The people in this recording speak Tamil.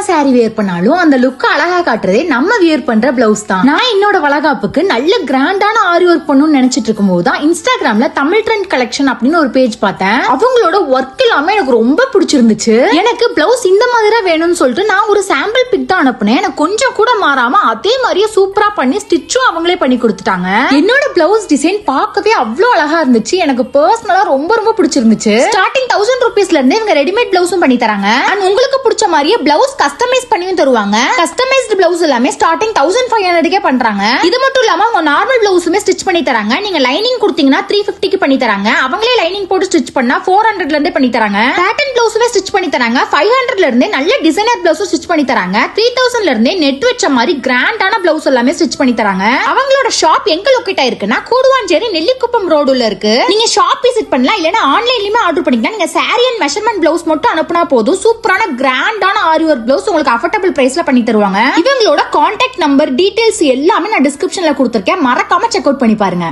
சாரி வேர் பண்ணாலும் அந்த லுக் அழகா காட்டுறதே நம்ம வியர் பண்ற பிளவுஸ் தான். நான் என்னோட வளகாப்புக்கு நல்ல கிராண்டான ஆரி ஒர்க் பண்ணணும்னு நினைச்சிட்டு இருக்கும் போதுதான் இன்ஸ்டாகிராம்ல தமிழ் ட்ரெண்ட் கலெக்ஷன் அப்படின்னு ஒரு பேஜ் பார்த்தேன். அவங்களோட ஒர்க் எல்லாமே எனக்கு ரொம்ப பிடிச்சிருந்துச்சு. எனக்கு பிளவுஸ் இந்த மாதிரி வேணும்னு சொல்லிட்டு நான் ஒரு சாம்பிள் பிக் தான் அனுப்புனேன். எனக்கு கொஞ்சம் கூட மாறாம அதே மாதிரியே சூப்பரா பண்ணி ஸ்டிச்சும் அவங்களே பண்ணி கொடுத்துட்டாங்க. என்னோட பிளவுஸ் டிசைன் பார்க்கவே அவ்வளவு அழகா இருந்துச்சு. எனக்கு பர்சனலா ரொம்ப ரொம்ப பிடிச்சிருந்துச்சு. ஸ்டார்டிங் 1000 ரூபீஸ்ல இருந்து இவங்க ரெடிமேட் பிளவுஸும் பண்ணி தராங்க. அண்ட் உங்களுக்கு பிடிச்ச மாதிரியே பிளவுஸ் கஸ்டமைஸ் பண்ணியும் தருவாங்க. கஸ்டமைஸ்டு பிளவுஸ் எல்லாமே ஸ்டார்டிங் 1500 பண்றாங்க. இது மட்டும் இல்லாம அவங்க நார்மல் பிளவுஸுமே ஸ்டிச் பண்ணி தராங்க. நீங்க லைனிங் கொடுத்தீங்கன்னா 350 பண்ணி தராங்க. அவங்களே லைனிங் போட்டு ஸ்டிச் பண்ணா 400 இருந்தே பண்ணி தராங்க. பேட்டர்ன் பிளவுஸுமே ஸ்டிச் பண்ணி தராங்க. 500 இருந்தே நல்ல டிசைனர் பிளவுஸ் ஸ்டிச் பண்ணி தராங்க. 3000 இருந்தே நெட் வச்ச மாதிரி கிராண்டான பிளவுஸ் எல்லாமே ஸ்டிச் பண்ணி தராங்க. அவங்களோட ஷாப் எங்க லொகேட் ஆயிருக்குன்னா கூடுவாஞ்சேரி நெல்லிக்குப்பம் ரோடுல இருக்கு. நீங்க ஷாப் விசிட் பண்ணலாம், இல்லனா ஆன்லைன்லயுமே ஆர்டர் பண்ணிக்கலாம். நீங்க சாரி அண்ட் மெஷர்மென்ட் பிளவுஸ் மட்டும் அனுப்புனா போதும். சூப்பரான கிராண்டான ஆரி ஒர்க் பிளவுஸ் உங்களுக்கு அஃபோர்டபிள் பிரைஸ்ல பண்ணி தருவாங்க. இவங்களோட கான்டாக்ட் நம்பர் டீடைல்ஸ் எல்லாமே நான் டிஸ்கிரிப்ஷன்ல கொடுத்திருக்கேன். மறக்காம செக் அவுட் பண்ணி பாருங்க.